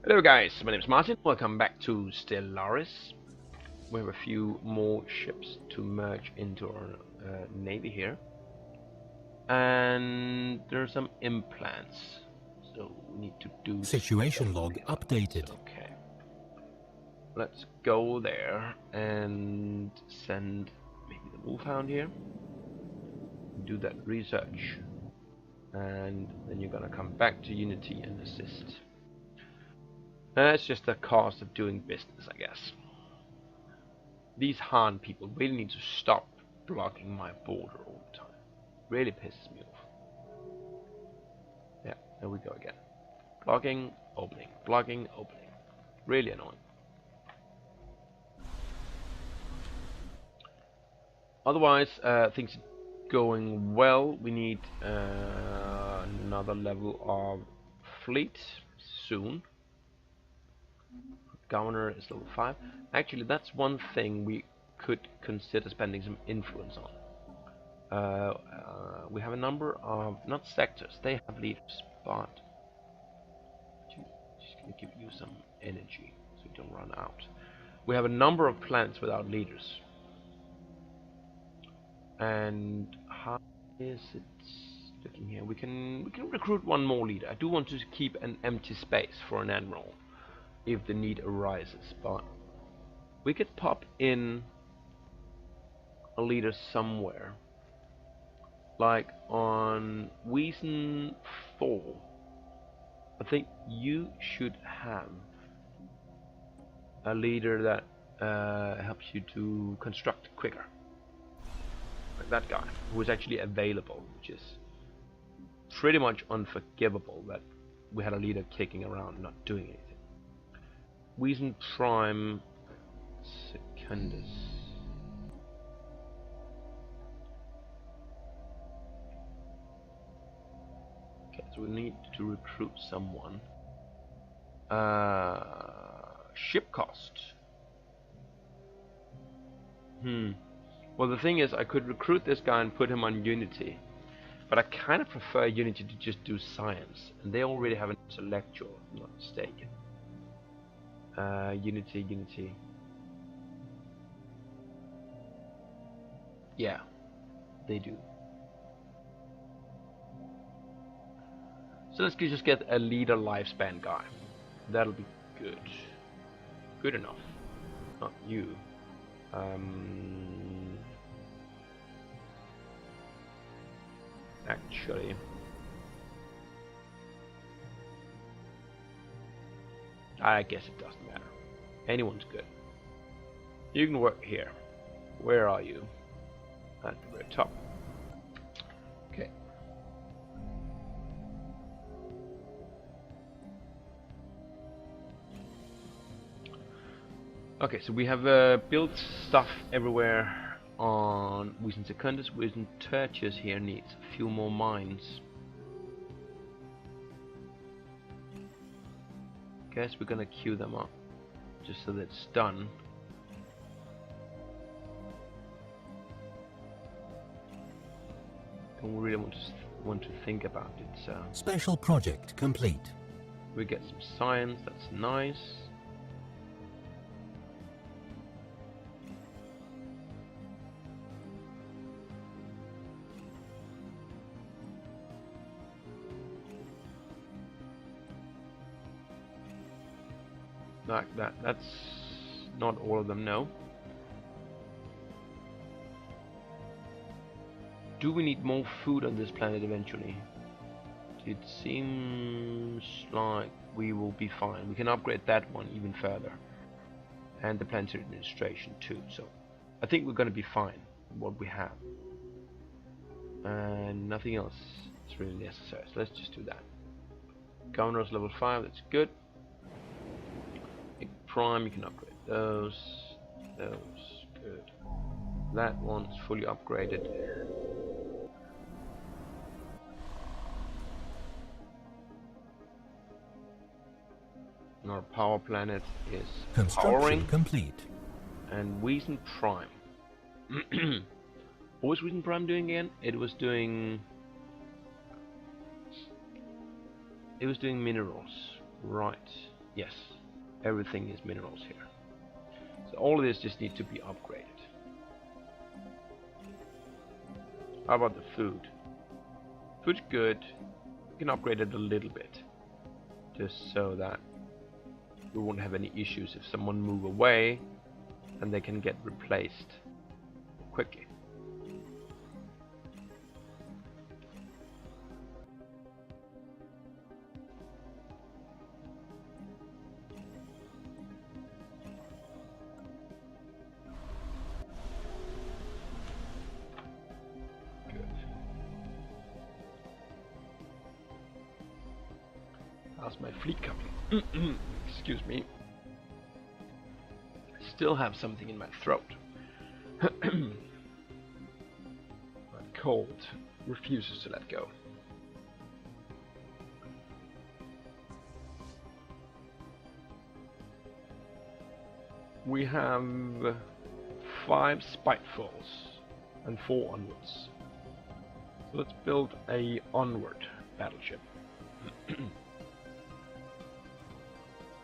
Hello guys, my name is Martin. Welcome back to Stellaris. We have a few more ships to merge into our navy here. And there are some implants. So we need to do Situation log something about this. updated. Okay. Let's go there and send maybe the wolfhound here. Do that research. And then you're gonna come back to Unity and assist. It's just the cost of doing business, I guess. These Han people really need to stop blocking my border all the time. Really pisses me off. Yeah, there we go again. Blocking, opening, blocking, opening. Really annoying. Otherwise, things are going well. We need another level of fleet soon. Governor is level 5. Actually, that's one thing we could consider spending some influence on. We have a number of, not sectors, they have leaders, but just gonna give you some energy so you don't run out. We have a number of planets without leaders. And how is it looking here? We can recruit one more leader. I do want to keep an empty space for an admiral if the need arises, but we could pop in a leader somewhere, like on Wiesen 4. I think you should have a leader that helps you to construct quicker, like that guy who is actually available, which is pretty much unforgivable that we had a leader kicking around not doing anything. Wiesen Prime Secundus. Okay, so we need to recruit someone. Ship cost. Well, the thing is, I could recruit this guy and put him on Unity, but I kind of prefer Unity to just do science, and they already have an intellectual, if I'm not mistaken. Unity. Yeah, they do. So let's just get a leader lifespan guy. That'll be good. Good enough. Not you. Actually, I guess it doesn't matter. Anyone's good. You can work here. Where are you? At the very top. Okay. Okay, so we have built stuff everywhere on Wiesen Secundus. Wiesen Tertius here needs a few more mines. Guess we're gonna queue them up just so that it's done. Don't really want to think about it. So Special project complete. we get some science. That's nice. Like that. That's not all of them, no. Do we need more food on this planet eventually? It seems like we will be fine. We can upgrade that one even further. And the planetary administration too. So I think we're going to be fine with what we have. And nothing else is really necessary. So let's just do that. Governor's level 5, that's good. Prime, you can upgrade those, good. That one's fully upgraded. And our power planet is Construction powering, complete. and Wiesen Prime. What was Wiesen Prime doing again? It was doing minerals, right? Yes, everything is minerals here. So all of this just needs to be upgraded. How about the food? Food's good. We can upgrade it a little bit, just so that we won't have any issues if someone move away, and they can get replaced quickly. How's my fleet coming? Excuse me. I still have something in my throat. My cold refuses to let go. We have 5 spitefuls and 4 onwards. So let's build a onward battleship.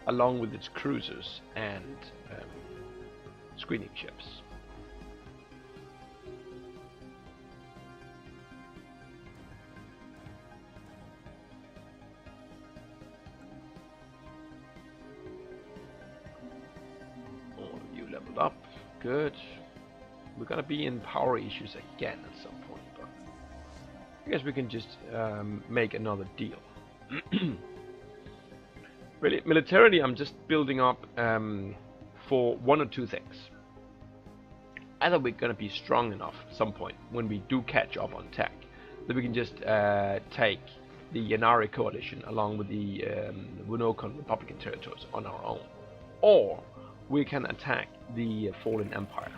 Along with its cruisers and screening ships. All of you leveled up, good. We're gonna be in power issues again at some point, but I guess we can just make another deal. Really, militarily, I'm just building up for 1 or 2 things. Either we're going to be strong enough at some point when we do catch up on tech that we can just take the Yanari coalition along with the Wunokan Republican territories on our own. Or we can attack the Fallen Empire,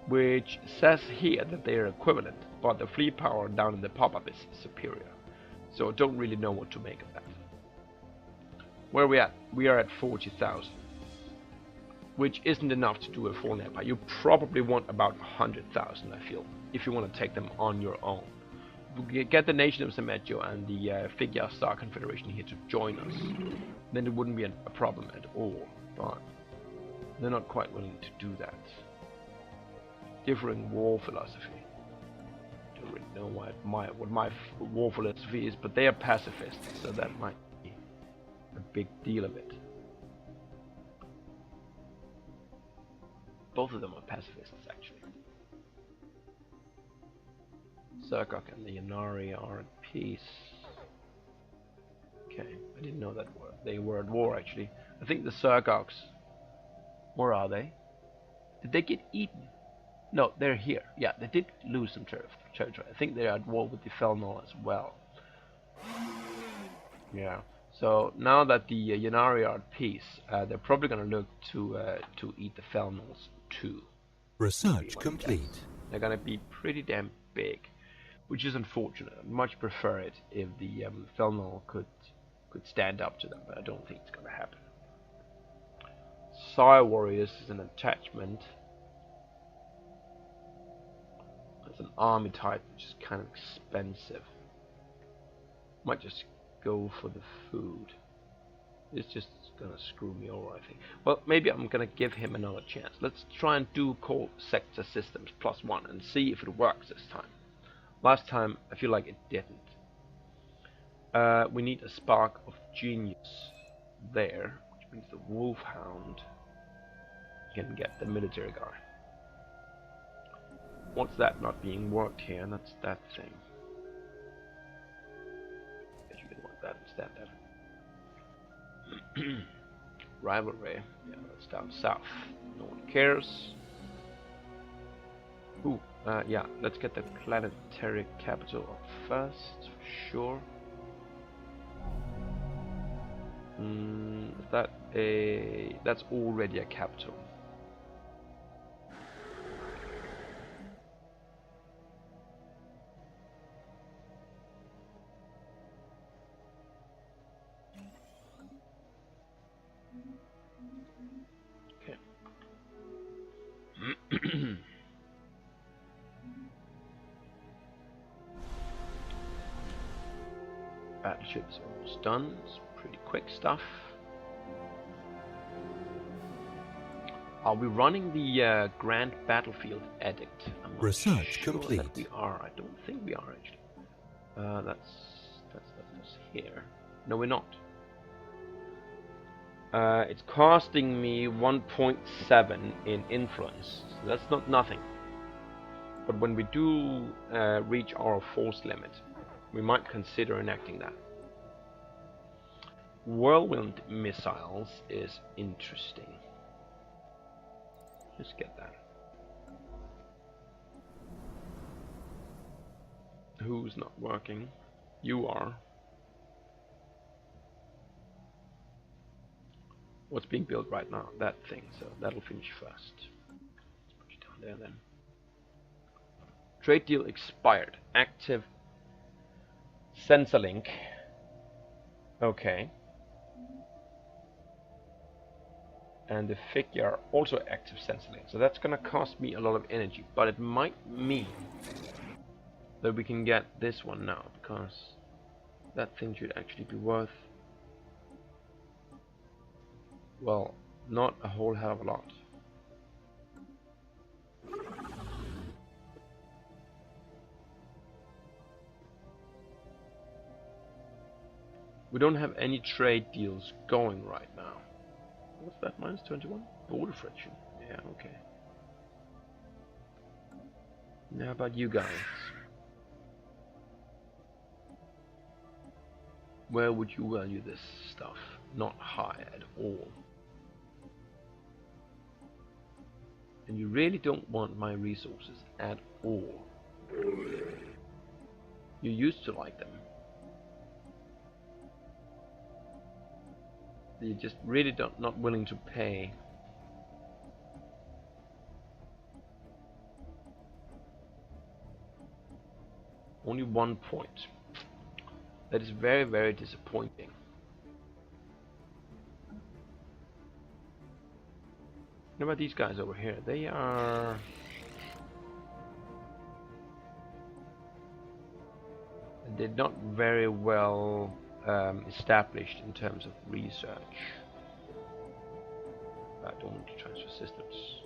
which says here that they are equivalent, but the fleet power down in the pop-up is superior. So I don't really know what to make of that. Where are we at? We are at 40,000, which isn't enough to do a Fallen Empire. You probably want about 100,000, I feel, if you want to take them on your own. We get the Nation of Zemetio and the Figya Star Confederation here to join us, then it wouldn't be a problem at all, but they're not quite willing to do that. Differing war philosophy. Don't really know what my war philosophy is, but they are pacifists, so that might be a big deal of it. Both of them are pacifists, actually. Zergok and the Yanari are at peace. Okay, I didn't know that they were at war, actually. I think the Zergoks... Where are they? Did they get eaten? No, they're here. Yeah, they did lose some territory. I think they're at war with the Felnor as well. Yeah. So now that the Yanari are at peace, they're probably going to look to eat the Felnors too. Research complete. Guess. They're going to be pretty damn big, which is unfortunate. I'd much prefer it if the Felnor could stand up to them, but I don't think it's going to happen. Sire Warriors is an attachment. It's an army type, which is kind of expensive. Might just go for the food. It's just gonna screw me over, I think. Well, maybe I'm gonna give him another chance. Let's try and do core sector systems +1 and see if it works this time. Last time I feel like it didn't. We need a spark of genius there, which means the Wolfhound can get the military guy. What's that not being worked here? That's that thing. I guess you can work that instead then. Rivalry. Yeah, that's down south. No one cares. Ooh, yeah, let's get the planetary capital up first, for sure. Is that a... that's already a capital. Okay. Battleship is almost done. It's pretty quick stuff. Are we running the Grand Battlefield Edict? I'm not Research sure complete. that we are. I don't think we are actually. That's here. No, we're not. It's costing me 1.7 in influence. So that's not nothing. But when we do reach our force limit, we might consider enacting that. Whirlwind missiles is interesting. Let's get that. Who's not working? You are. What's being built right now? That thing, so that'll finish first. Let's put you down there then. Trade deal expired. Active sensor link. Okay. And the figure also active sensor link. So that's gonna cost me a lot of energy, but it might mean that we can get this one now, because that thing should actually be worth, well, not a whole hell of a lot. We don't have any trade deals going right now. What's that, minus 21? Border friction. Yeah, okay. Now about you guys. Where would you value this stuff? Not high at all. And you really don't want my resources at all. You used to like them. You're just really not willing to pay. Only 1 point. That is very, very disappointing. What about these guys over here? They are... they're not very well established in terms of research. I don't want to transfer systems.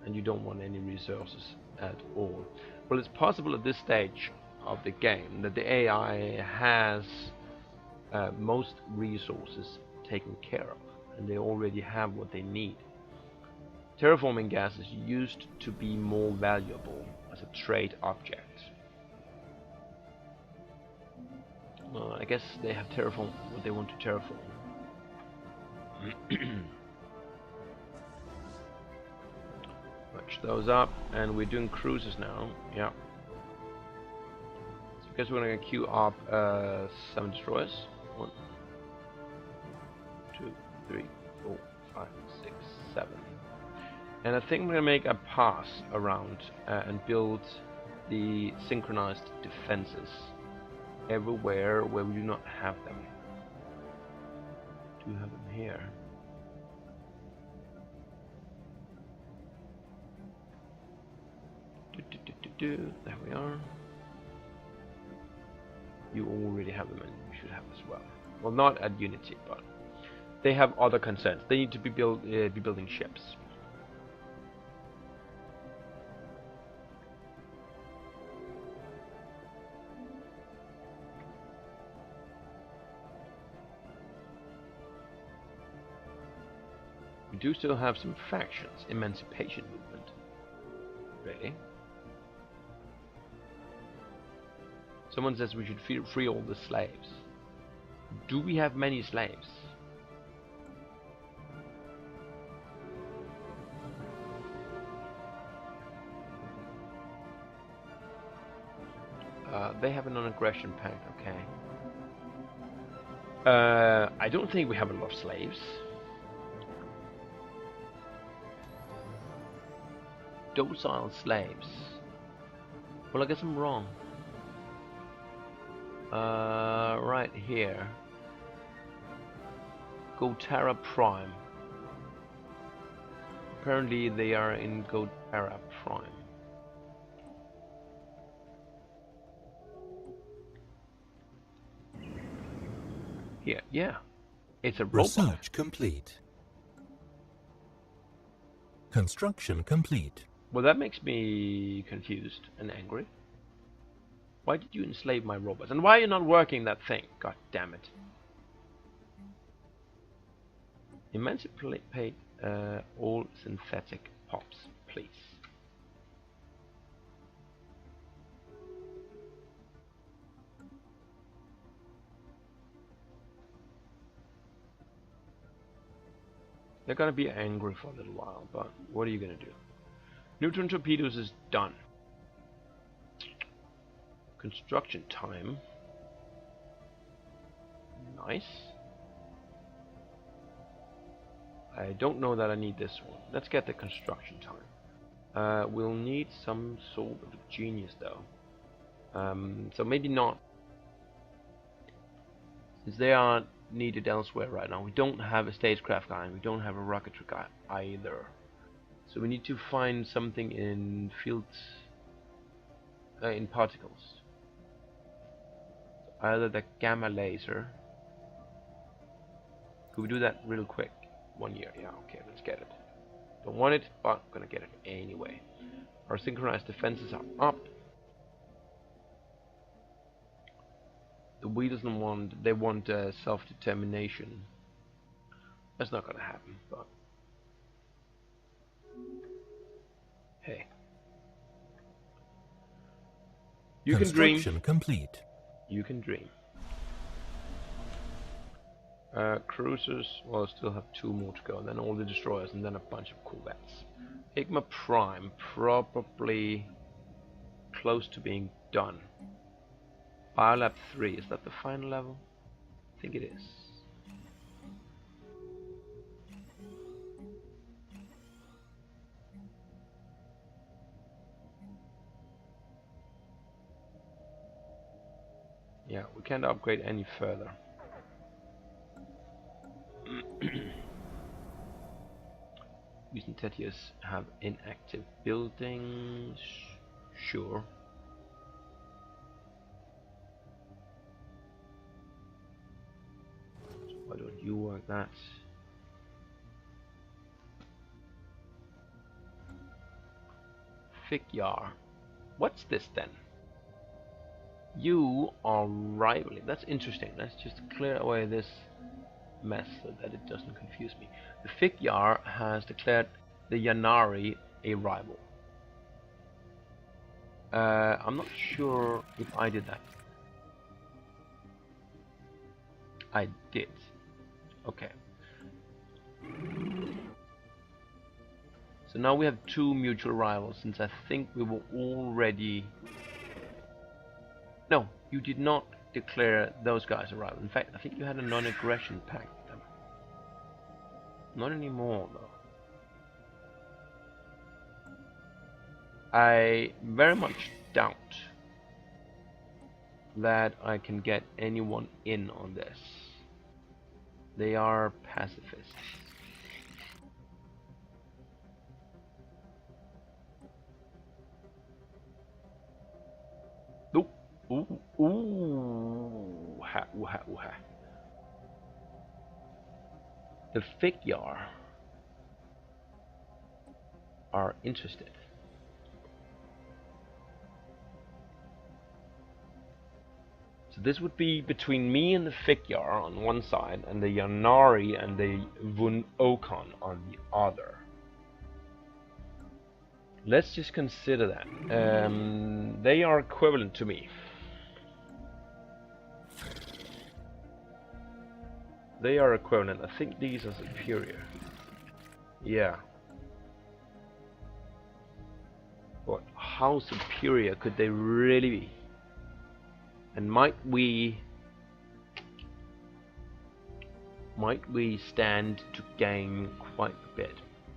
And you don't want any resources at all. Well, it's possible at this stage of the game that the AI has most resources taken care of, and they already have what they need. Terraforming gases used to be more valuable as a trade object. I guess they have terraformed what they want to terraform. Match those up, and we're doing cruises now. Yeah. So I guess we're gonna queue up 7 destroyers. 1, 2, 3, 4, 5, 6, 7. And I think we're gonna make a pass around and build the synchronized defenses everywhere where we do not have them. Do have them here? There we are. You already have them, and you should have as well. Well, not at Unity, but they have other concerns. They need to be building ships. We do still have some factions. Emancipation movement. Really? Someone says we should free all the slaves. Do we have many slaves? They have a non-aggression pact, okay. I don't think we have a lot of slaves. Docile slaves. Well, I guess I'm wrong. Right here. Gotara Prime. Apparently they are in Gotara Prime. Here, yeah. It's a robot. Research complete. Construction complete. Well, that makes me confused and angry. Why did you enslave my robots? And why are you not working that thing? God damn it. Emancipate all synthetic pops, please. They're gonna be angry for a little while, but what are you gonna do? Neutron torpedoes is done. Construction time. Nice. I don't know that I need this one. Let's get the construction time. We'll need some sort of genius though. So maybe not. Since they are needed elsewhere right now. We don't have a stagecraft guy and we don't have a rocketry guy either. So we need to find something in fields, in particles. So either the gamma laser. Could we do that real quick? 1 year, yeah, okay, let's get it. Don't want it, but gonna get it anyway. Our synchronized defenses are up. The we doesn't want, they want self-determination. That's not gonna happen, but hey. You can dream. Construction complete. You can dream. Cruisers, well, I still have 2 more to go, and then all the destroyers, and then a bunch of corvettes. Igma Prime, probably close to being done. Biolab 3, is that the final level? I think it is. Yeah, we can't upgrade any further. Recent Tetius have inactive buildings. Sure. So why don't you work that? Fikyar. What's this then? You are rivaling. That's interesting. Let's just clear away this mess so that it doesn't confuse me. The Fikyar has declared the Yanari a rival. I'm not sure if I did that. I did. Okay. So now we have 2 mutual rivals, since I think we were already... No, you did not declare those guys a rival. In fact, I think you had a non-aggression pact with them. Not anymore, though. I very much doubt that I can get anyone in on this. They are pacifists. Nope. Ooh, ooh, ha, ooh, ha, ooh, ha. The Fikyar are interested. So this would be between me and the Fikyar on one side, and the Yanari and the Vun Okon on the other. Let's just consider that. They are equivalent to me. They are equivalent. I think these are superior. Yeah. But how superior could they really be? And might we stand to gain quite a bit?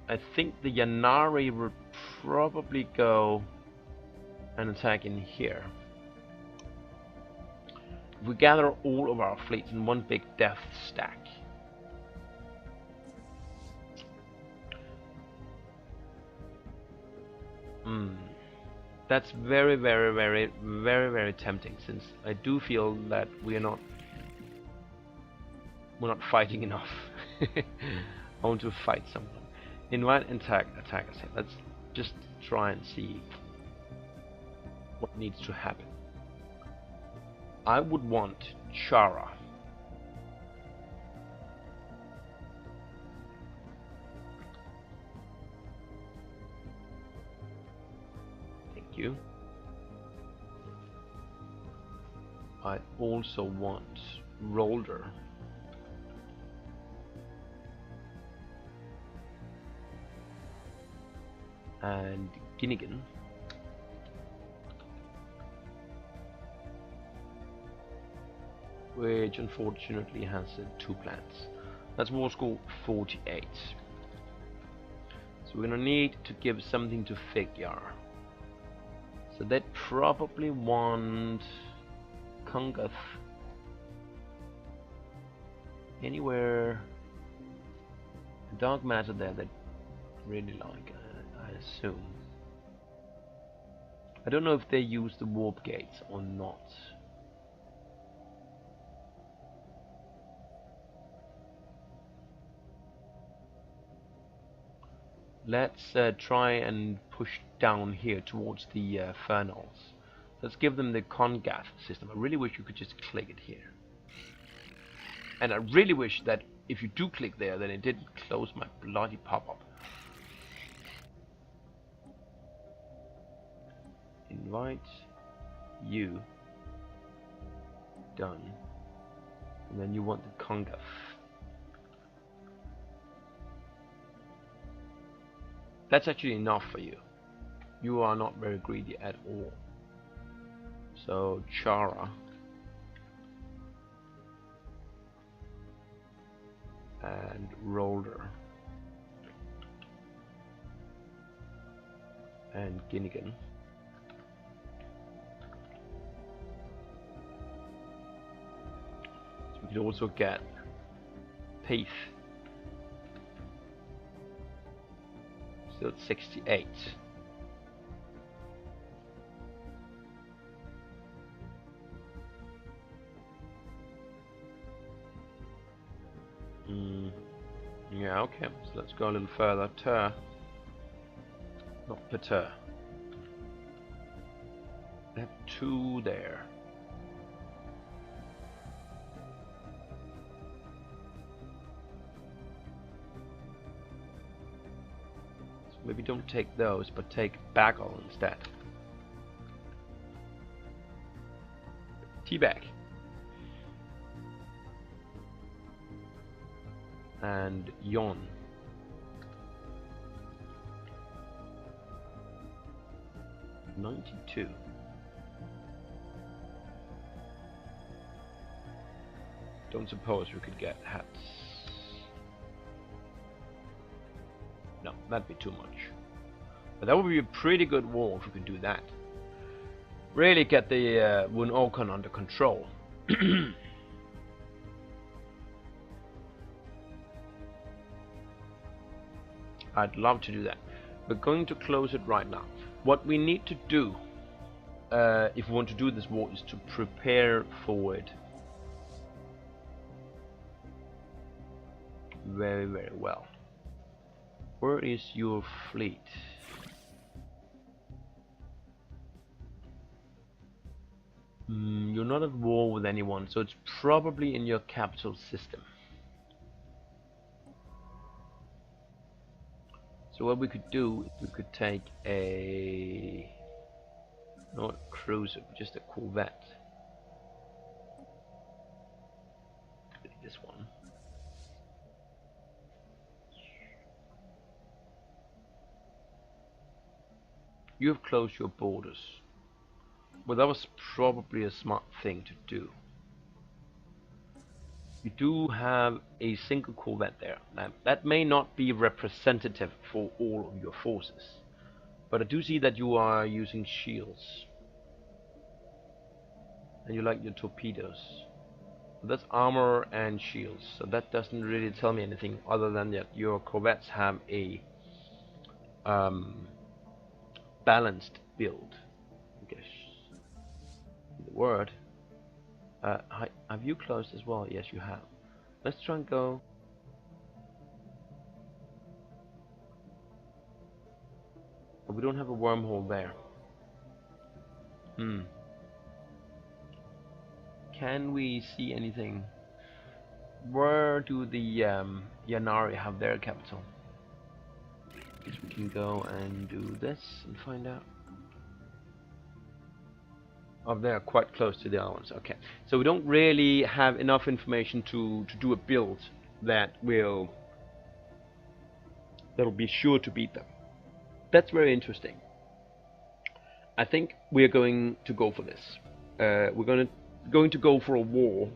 I think the Yanari would probably go and attack in here. If we gather all of our fleets in one big death stack. That's very, very, very, very, very tempting, since I do feel that we are not We're not fighting enough. I want to fight someone. Invite attackers. Let's just try and see what needs to happen. I would want Chara. Thank you. I also want Rolder. And Ginnigan. Which unfortunately has 2 plants. That's war score 48. So we're gonna need to give something to Figure. So they'd probably want Kungath. Anywhere dark matter there that really like, I assume. I don't know if they use the warp gates or not. Let's try and push down here towards the Fernals. Let's give them the Congath system. I really wish you could just click it here. And I really wish that if you do click there, then it didn't close my bloody pop-up. Invite you. Done. And then you want the Congath. That's actually enough for you. You are not very greedy at all. So Chara and Rolder and Ginnigan. So we could also get Peace. Still at 68. Yeah, okay. So let's go a little further. Ter. Not Peter. They have 2 there. So maybe don't take those, but take Bagel instead. Teabag. And Yon. $92. Don't suppose we could get hats. No, that'd be too much. But that would be a pretty good war if we could do that. Really get the Wun Okon under control. I'd love to do that. We're going to close it right now. What we need to do, if we want to do this war, is to prepare for it very, very well. Where is your fleet? You're not at war with anyone, so it's probably in your capital system. So what we could do is we could take a not a cruiser, but just a corvette. This one. You have closed your borders. Well, that was probably a smart thing to do. You do have a single corvette there. Now, that may not be representative for all of your forces, but I do see that you are using shields. And you like your torpedoes. That's armor and shields, so that doesn't really tell me anything other than that your corvettes have a balanced build. I guess the word. Have you closed as well? Yes, you have. Let's try and go. We don't have a wormhole there. Can we see anything? Where do the Yanari have their capital? Guess we can go and do this and find out. Oh, they're quite close to the other ones. Okay, so we don't really have enough information to do a build that'll be sure to beat them. That's very interesting. I think we're going to go for this. We're going to go for a war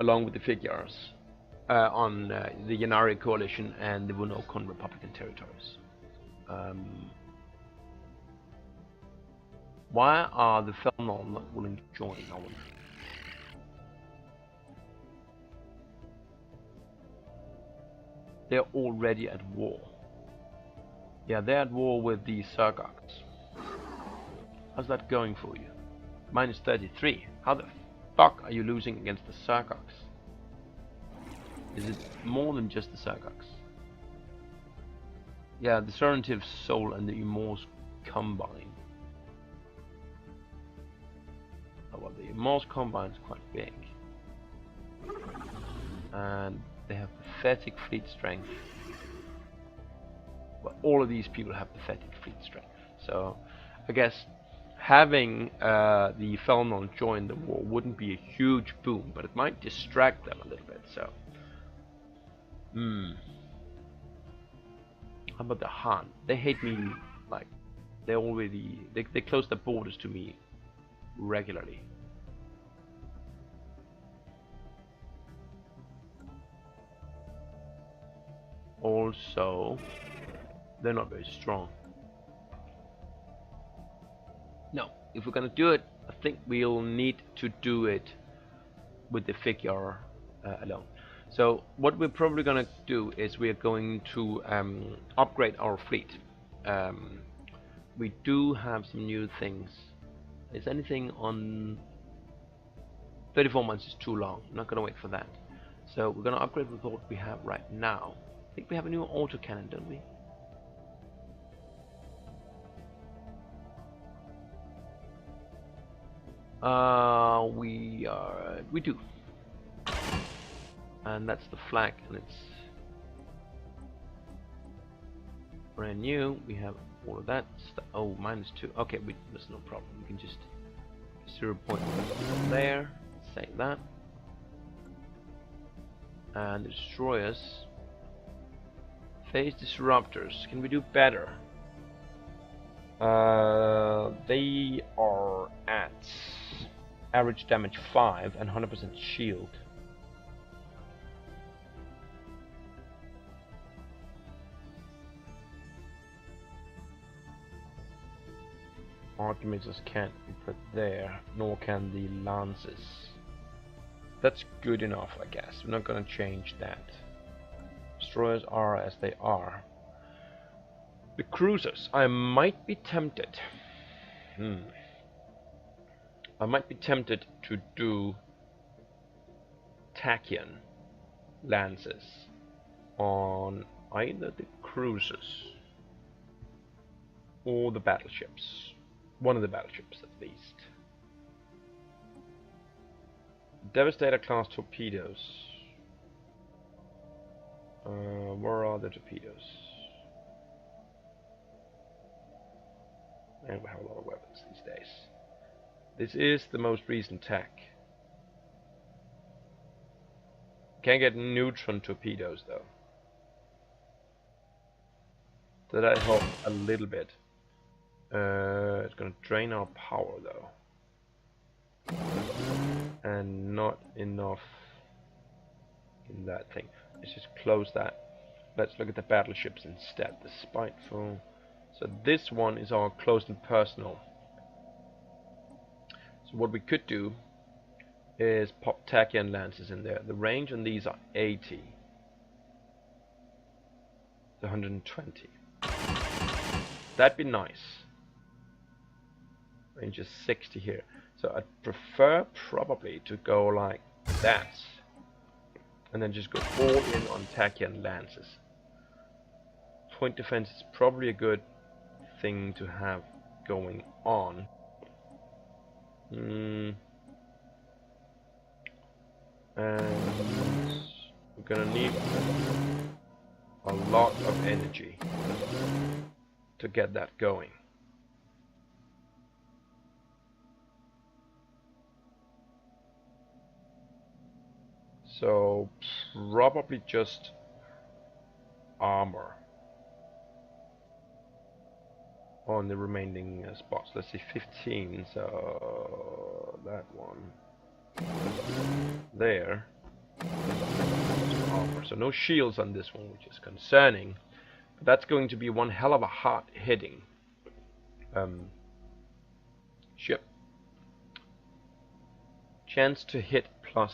along with the figures on the Yanari coalition and the Wunokon Republican territories. Why are the Felnor not willing to join? I wonder. They're already at war. Yeah, they're at war with the Sargoks. How's that going for you? Minus 33. How the fuck are you losing against the Sargoks? Is it more than just the Sargoks? Yeah, the Serentive Soul and the Immorse combine. Oh, well, the Immorse combine is quite big. And they have pathetic fleet strength. Well, all of these people have pathetic fleet strength. So, I guess having the Felnon join the war wouldn't be a huge boom, but it might distract them a little bit. So, how about the Han? They hate me like they close their borders to me regularly. Also, they're not very strong. No, if we're gonna do it, I think we'll need to do it with the figure alone. So what we're probably gonna do is we're going to upgrade our fleet. We do have some new things. Is anything on 34 months is too long. I'm not gonna wait for that. So we're gonna upgrade with what we have right now. I think we have a new autocannon, don't we? We do, and that's the flag, and it's brand new. We have all of that. Oh, -2. Okay, there's no problem. We can just 0.1 there. Save that, and the destroyers. Phase disruptors. Can we do better? They are at average damage 5 and 100% shield. Archimedes can't be put there, nor can the lances. That's good enough, I guess. We're not gonna change that. Destroyers are as they are. The cruisers, I might be tempted. I might be tempted to do Tachyon lances on either the cruisers or the battleships. One of the battleships at least. Devastator class torpedoes. Where are the torpedoes? And we have a lot of weapons these days. This is the most recent tech. Can't get neutron torpedoes though. So that helps a little bit. It's gonna drain our power though. And not enough in that thing. Let's just close that. Let's look at the battleships instead. The Spiteful. So this one is our close and personal. So what we could do is pop Tachyon lances in there. The range on these are 80. 120. That'd be nice. Range is 60 here. So I'd prefer probably to go like that. and then just go all in on Tachyon lances. Point defense is probably a good thing to have going on. And we're gonna need a lot of energy to get that going. So probably just armor on the remaining spots. Let's see, 15, so that one there. Armor. So no shields on this one, which is concerning. But that's going to be one hell of a hard hitting ship. Chance to hit +6.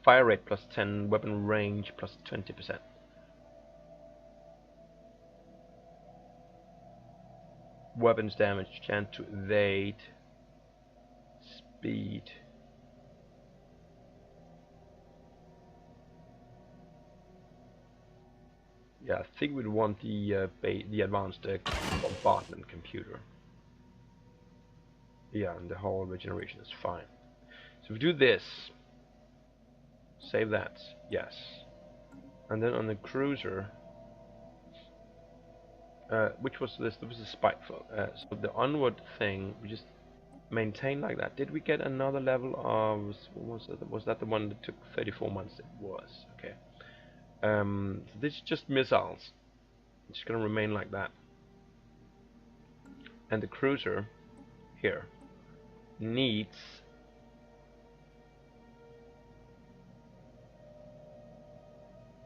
Fire rate +10. Weapon range +20%. Weapons damage. Chance to evade. Speed. Yeah, I think we'd want the advanced bombardment computer. Yeah, and the whole regeneration is fine. So if we do this, save that, yes. And then on the cruiser, which was this? There was a spiteful. So the onward thing, we just maintain like that. Did we get another level of? Was that the one that took 34 months? It was. Okay. So this is just missiles. It's just gonna remain like that. And the cruiser here needs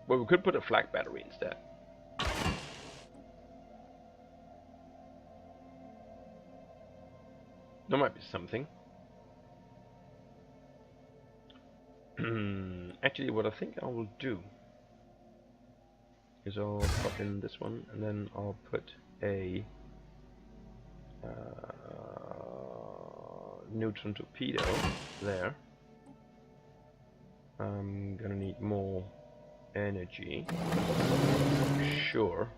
well, we could put a flak battery instead. That might be something. Actually, what I think I will do is I'll pop in this one, and then I'll put a neutron torpedo there. I'm gonna need more energy, sure.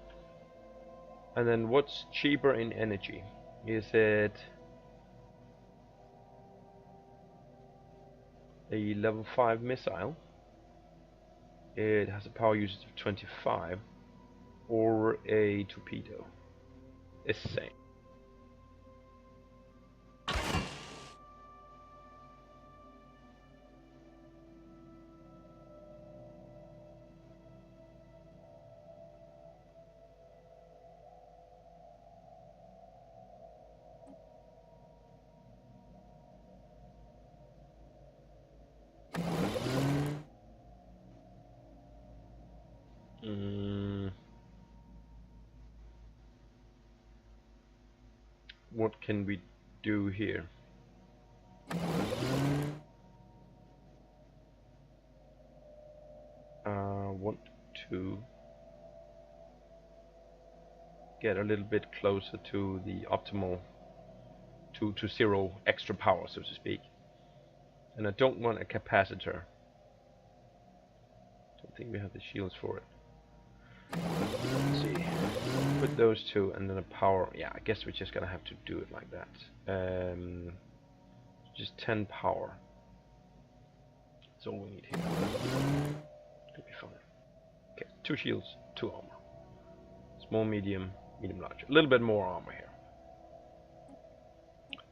And then what's cheaper in energy? Is it a level 5 missile? It has a power usage of 25, or a torpedo? It's the same. What can we do here? Want to get a little bit closer to the optimal, to zero extra power, so to speak. And I don't want a capacitor. Don't think we have the shields for it. Let's see. Put those two and then a power. Yeah, I guess we're just gonna have to do it like that. Just 10 power. That's all we need here. Could be fine. Okay, 2 shields, 2 armor. Small, medium, medium, large. A little bit more armor here.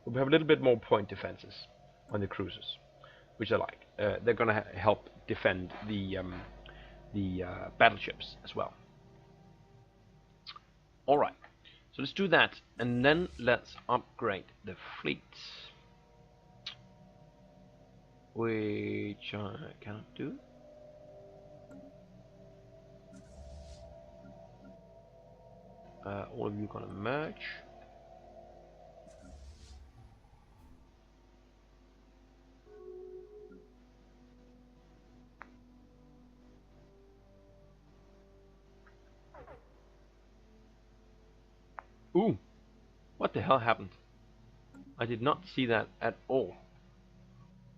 We have a little bit more point defenses on the cruisers, which I like. They're gonna help defend the battleships as well. All right, so let's do that, and then let's upgrade the fleet, which I cannot do. All of you gonna merge. Ooh, what the hell happened? I did not see that at all.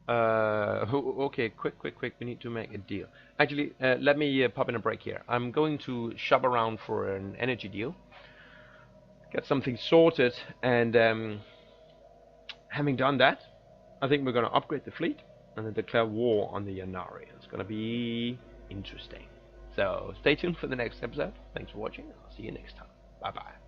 Okay, quick. We need to make a deal. Actually, let me pop in a break here. I'm going to shop around for an energy deal, get something sorted, and having done that, I think we're going to upgrade the fleet and then declare war on the Yanari. It's going to be interesting. So stay tuned for the next episode. Thanks for watching. I'll see you next time. Bye bye.